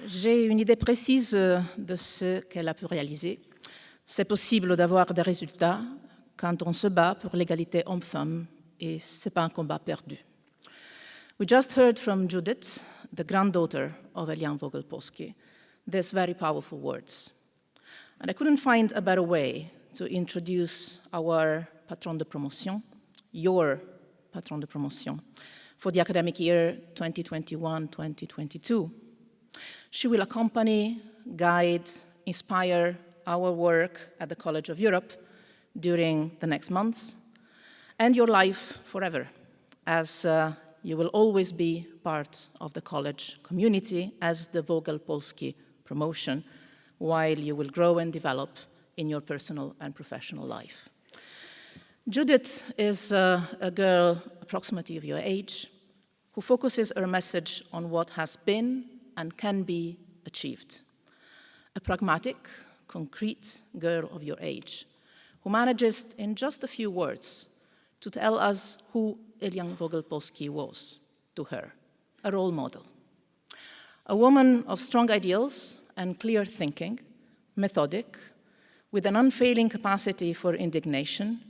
J'ai une idée précise de ce qu'elle a pu réaliser. C'est possible d'avoir des résultats quand on se bat pour l'égalité homme-femme, et ce n'est pas un combat perdu. We just heard from Judith, the granddaughter of Éliane Vogel-Polsky, these very powerful words. And I couldn't find a better way to introduce our patron de promotion, your patron de promotion, for the academic year 2021-2022. She will accompany, guide, inspire our work at the College of Europe during the next months, and your life forever, as you will always be part of the college community as the Vogel-Polsky promotion, while you will grow and develop in your personal and professional life. Judith is a girl approximately of your age who focuses her message on what has been and can be achieved. A pragmatic, concrete girl of your age who manages in just a few words to tell us who Éliane Vogel-Polsky was to her, a role model. A woman of strong ideals and clear thinking, methodic, with an unfailing capacity for indignation,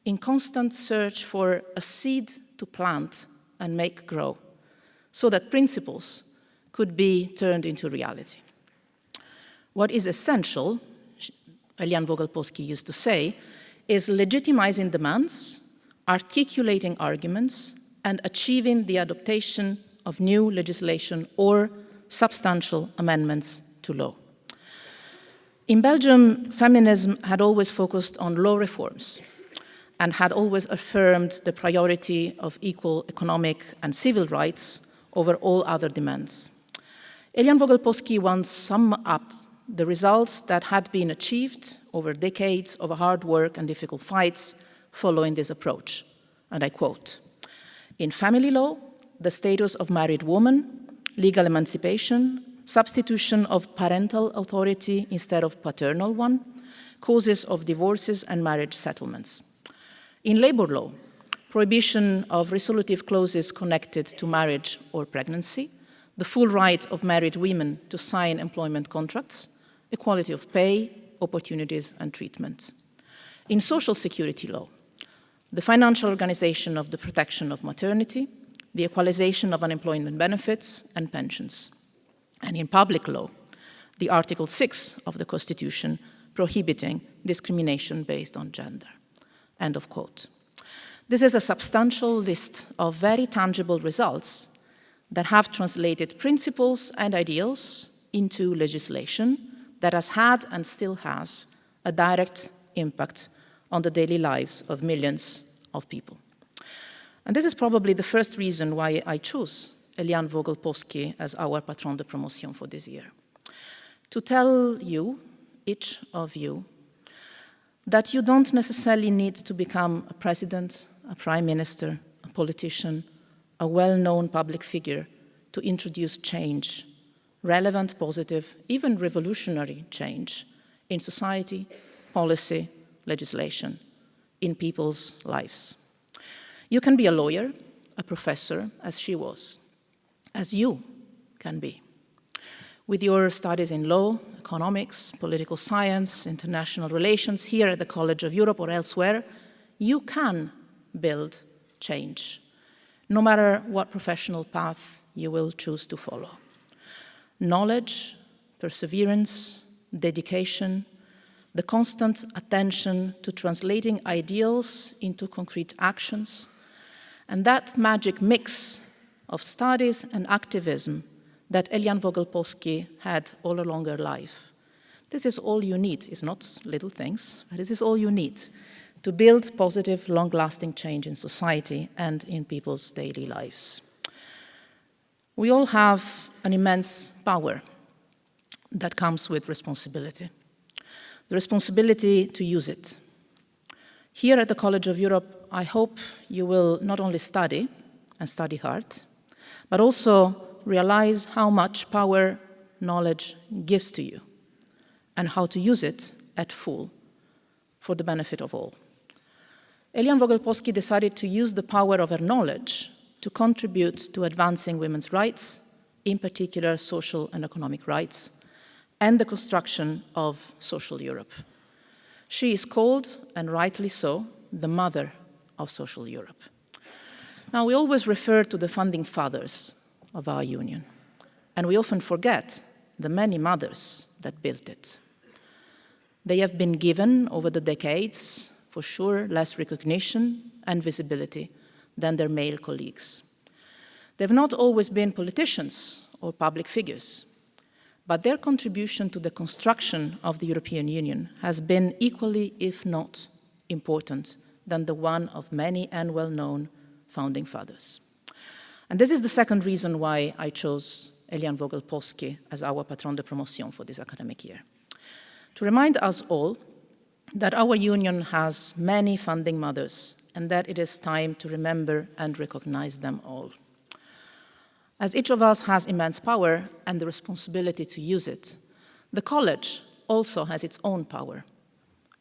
in constant search for a seed to plant and make grow, so that principles could be turned into reality. What is essential, Éliane Vogel-Polsky used to say, is legitimizing demands, articulating arguments, and achieving the adoption of new legislation or substantial amendments to law. In Belgium, feminism had always focused on law reforms and had always affirmed the priority of equal economic and civil rights over all other demands. Éliane Vogel-Polsky once summed up the results that had been achieved over decades of hard work and difficult fights following this approach, and I quote, "In family law, the status of married woman, legal emancipation, substitution of parental authority instead of paternal one, causes of divorces and marriage settlements. In labor law, prohibition of resolutive clauses connected to marriage or pregnancy, the full right of married women to sign employment contracts, equality of pay, opportunities and treatment. In social security law, the financial organization of the protection of maternity, the equalization of unemployment benefits and pensions. And in public law, the Article 6 of the Constitution prohibiting discrimination based on gender." End of quote. This is a substantial list of very tangible results that have translated principles and ideals into legislation that has had and still has a direct impact on the daily lives of millions of people. And this is probably the first reason why I chose Éliane Vogel-Polsky as our patron de promotion for this year. To tell you, each of you, that you don't necessarily need to become a president, a prime minister, a politician, a well-known public figure to introduce change, relevant, positive, even revolutionary change in society, policy, legislation, in people's lives. You can be a lawyer, a professor, as she was, as you can be. With your studies in law, economics, political science, international relations here at the College of Europe or elsewhere, you can build change, no matter what professional path you will choose to follow. Knowledge, perseverance, dedication, the constant attention to translating ideals into concrete actions, and that magic mix of studies and activism that Éliane Vogel-Polsky had all along her life. This is all you need. It's not little things, but this is all you need to build positive, long-lasting change in society and in people's daily lives. We all have an immense power that comes with responsibility. The responsibility to use it. Here at the College of Europe, I hope you will not only study, and study hard, but also realize how much power knowledge gives to you and how to use it at full for the benefit of all. Éliane Vogel-Polsky decided to use the power of her knowledge to contribute to advancing women's rights, in particular social and economic rights, and the construction of social Europe. She is called, and rightly so, the mother of social Europe. Now, we always refer to the founding fathers of our union, and we often forget the many mothers that built it. They have been given, over the decades, for sure, less recognition and visibility than their male colleagues. They've not always been politicians or public figures, but their contribution to the construction of the European Union has been equally, if not important, than the one of many and well-known founding fathers. And this is the second reason why I chose Éliane Vogel-Polsky as our Patron de Promotion for this academic year. To remind us all that our union has many founding mothers and that it is time to remember and recognize them all. As each of us has immense power and the responsibility to use it, the college also has its own power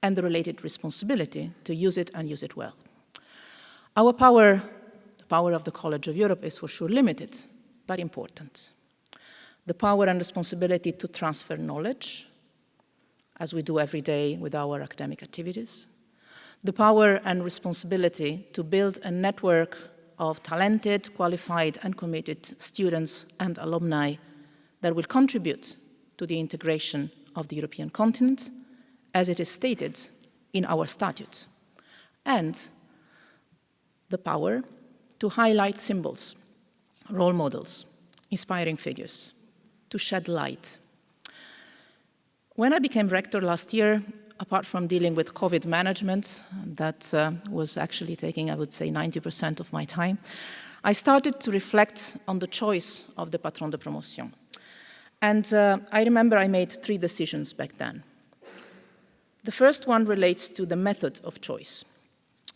and the related responsibility to use it and use it well. Our power, the power of the College of Europe, is for sure limited, but important. The power and responsibility to transfer knowledge, as we do every day with our academic activities. The power and responsibility to build a network of talented, qualified, and committed students and alumni that will contribute to the integration of the European continent, as it is stated in our statute. And the power to highlight symbols, role models, inspiring figures, to shed light. When I became rector last year, apart from dealing with COVID management, that was actually taking, I would say, 90% of my time, I started to reflect on the choice of the Patron de Promotion. And I remember I made 3 decisions back then. The first one relates to the method of choice.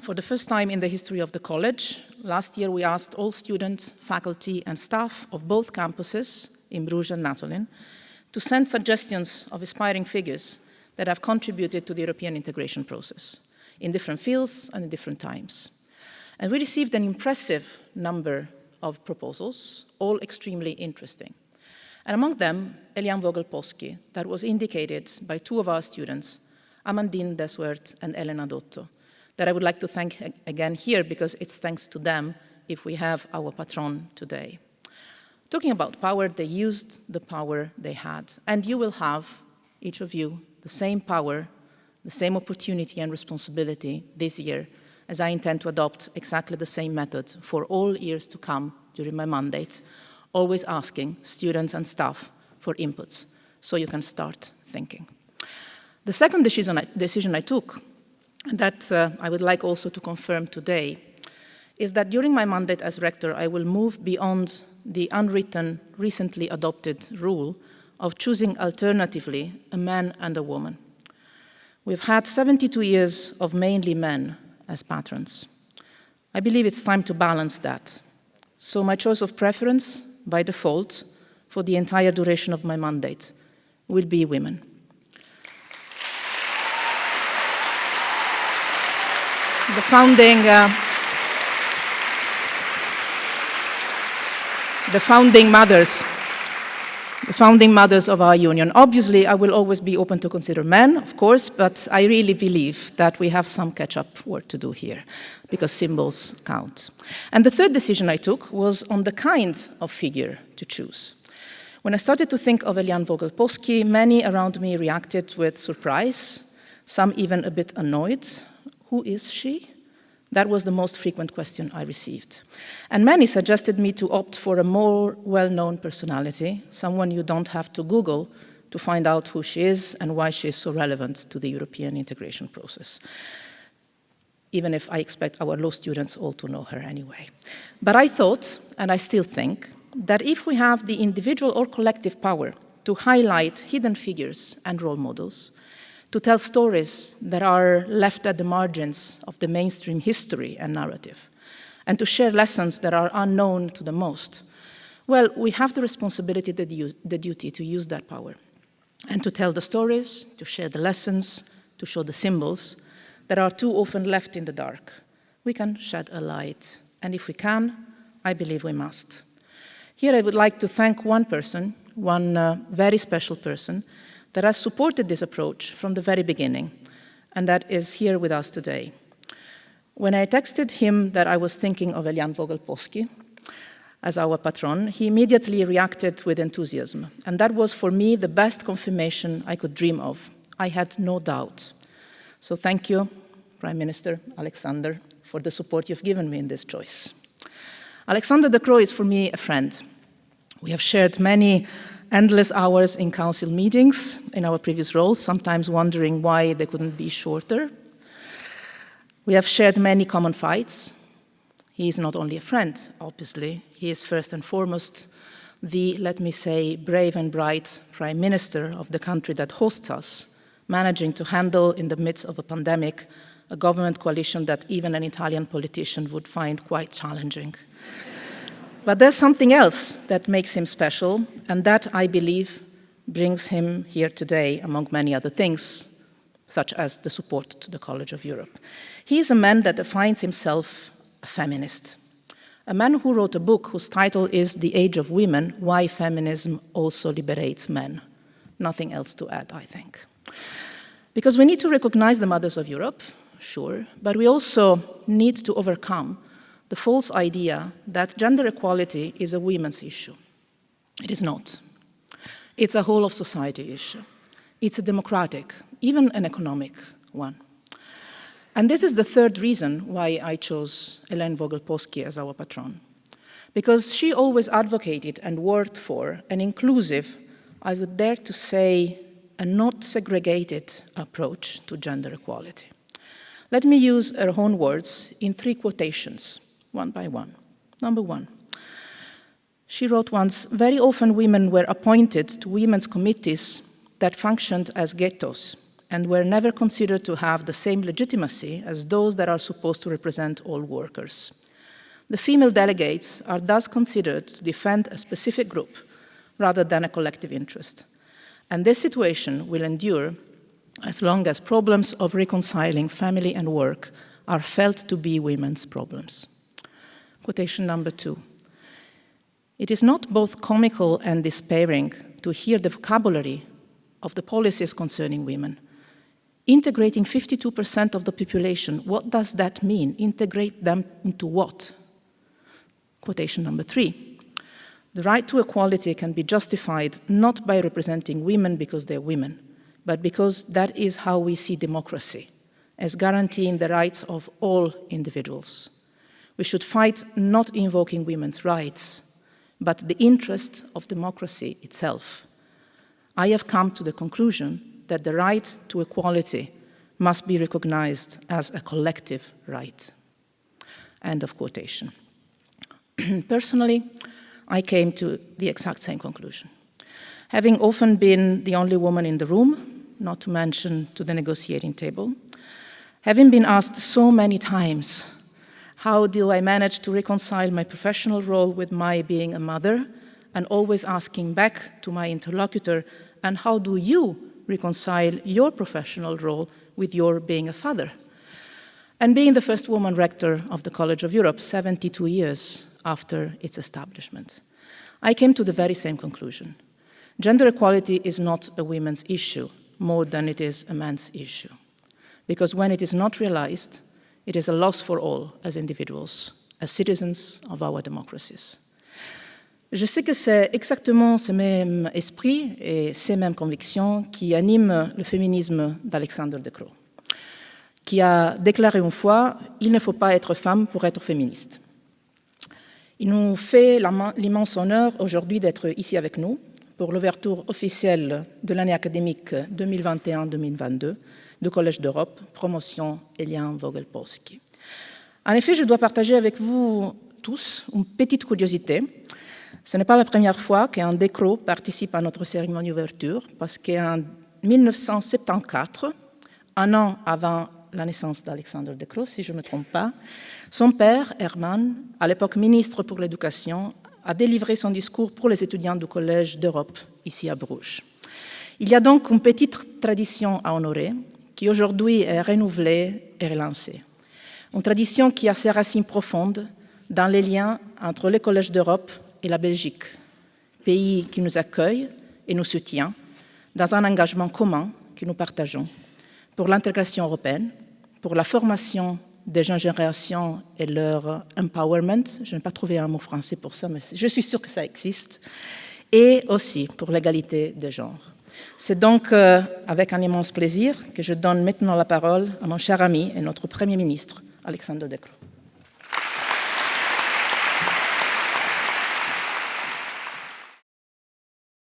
For the first time in the history of the college, last year we asked all students, faculty, and staff of both campuses in Bruges and Natolin to send suggestions of aspiring figures that have contributed to the European integration process in different fields and in different times. And we received an impressive number of proposals, all extremely interesting. And among them, Éliane Vogel-Polsky, that was indicated by 2 of our students, Amandine Deswert and Elena Dotto, that I would like to thank again here because it's thanks to them if we have our patron today. Talking about power, they used the power they had. And you will have, each of you, the same power, the same opportunity and responsibility this year, as I intend to adopt exactly the same method for all years to come during my mandate, always asking students and staff for inputs so you can start thinking. The second decision I took, that I would like also to confirm today, is that during my mandate as rector, I will move beyond the unwritten, recently adopted rule of choosing alternatively a man and a woman. We've had 72 years of mainly men as patrons. I believe it's time to balance that. So my choice of preference, by default, for the entire duration of my mandate, will be women. The founding mothers of our union. Obviously, I will always be open to consider men, of course, but I really believe that we have some catch-up work to do here, because symbols count. And the third decision I took was on the kind of figure to choose. When I started to think of Éliane Vogel-Polsky, many around me reacted with surprise, some even a bit annoyed. Who is she? That was the most frequent question I received. And many suggested me to opt for a more well-known personality, someone you don't have to Google to find out who she is and why she is so relevant to the European integration process, even if I expect our law students all to know her anyway. But I thought, and I still think, that if we have the individual or collective power to highlight hidden figures and role models, to tell stories that are left at the margins of the mainstream history and narrative, and to share lessons that are unknown to the most, well, we have the responsibility, the duty to use that power, and to tell the stories, to share the lessons, to show the symbols that are too often left in the dark. We can shed a light, and if we can, I believe we must. Here I would like to thank one person, one very special person, that has supported this approach from the very beginning, and that is here with us today. When I texted him that I was thinking of Éliane Vogel-Polsky as our patron, he immediately reacted with enthusiasm, and that was for me the best confirmation I could dream of. I had no doubt. So thank you, Prime Minister Alexander, for the support you've given me in this choice. Alexander De Croo is for me a friend. We have shared many endless hours in council meetings in our previous roles, sometimes wondering why they couldn't be shorter. We have shared many common fights. He is not only a friend, obviously, he is first and foremost the, let me say, brave and bright Prime Minister of the country that hosts us, managing to handle in the midst of a pandemic a government coalition that even an Italian politician would find quite challenging. But there's something else that makes him special, and that, I believe, brings him here today, among many other things, such as the support to the College of Europe. He is a man that defines himself a feminist, a man who wrote a book whose title is The Age of Women, Why Feminism Also Liberates Men. Nothing else to add, I think. Because we need to recognize the mothers of Europe, sure, but we also need to overcome the false idea that gender equality is a women's issue. It is not. It's a whole of society issue. It's a democratic, even an economic one. And this is the third reason why I chose Éliane Vogel-Polsky as our patron. Because she always advocated and worked for an inclusive, I would dare to say, a not segregated approach to gender equality. Let me use her own words in 3 quotations, one by one. Number 1, she wrote once, "Very often women were appointed to women's committees that functioned as ghettos and were never considered to have the same legitimacy as those that are supposed to represent all workers. The female delegates are thus considered to defend a specific group rather than a collective interest. And this situation will endure as long as problems of reconciling family and work are felt to be women's problems." Quotation number 2. "It is not both comical and despairing to hear the vocabulary of the policies concerning women. Integrating 52% of the population, what does that mean? Integrate them into what?" Quotation number 3. "The right to equality can be justified not by representing women because they're women, but because that is how we see democracy, as guaranteeing the rights of all individuals. We should fight not invoking women's rights, but the interest of democracy itself. I have come to the conclusion that the right to equality must be recognized as a collective right." End of quotation. Personally, I came to the exact same conclusion. Having often been the only woman in the room, not to mention to the negotiating table, having been asked so many times, how do I manage to reconcile my professional role with my being a mother, and always asking back to my interlocutor, and how do you reconcile your professional role with your being a father? And being the first woman rector of the College of Europe 72 years after its establishment, I came to the very same conclusion. Gender equality is not a women's issue more than it is a man's issue. Because when it is not realized, it is a loss for all as individuals, as citizens of our democracies. Je sais que c'est exactement ce même esprit et ces mêmes convictions qui animent le féminisme d'Alexander De Croo, qui a déclaré une fois « Il ne faut pas être femme pour être féministe ». Il nous fait l'immense honneur aujourd'hui d'être ici avec nous pour l'ouverture officielle de l'année académique 2021-2022 du Collège d'Europe, promotion Éliane Vogel-Polsky. En effet, je dois partager avec vous tous une petite curiosité. Ce n'est pas la première fois qu'un De Croo participe à notre cérémonie d'ouverture, parce qu'en 1974, un an avant la naissance d'Alexander De Croo, si je ne me trompe pas, son père, Herman, à l'époque ministre pour l'éducation, a délivré son discours pour les étudiants du Collège d'Europe, ici à Bruges. Il y a donc une petite tradition à honorer, qui aujourd'hui est renouvelée et relancée. Une tradition qui a ses racines profondes dans les liens entre le Collège d'Europe et la Belgique, pays qui nous accueille et nous soutient dans un engagement commun que nous partageons pour l'intégration européenne, pour la formation des jeunes générations et leur empowerment. Je n'ai pas trouvé un mot français pour ça, mais je suis sûre que ça existe. Et aussi pour l'égalité des genres. C'est donc avec un immense plaisir que je donne maintenant la parole à mon cher ami et notre Premier ministre, Alexandre De Croo.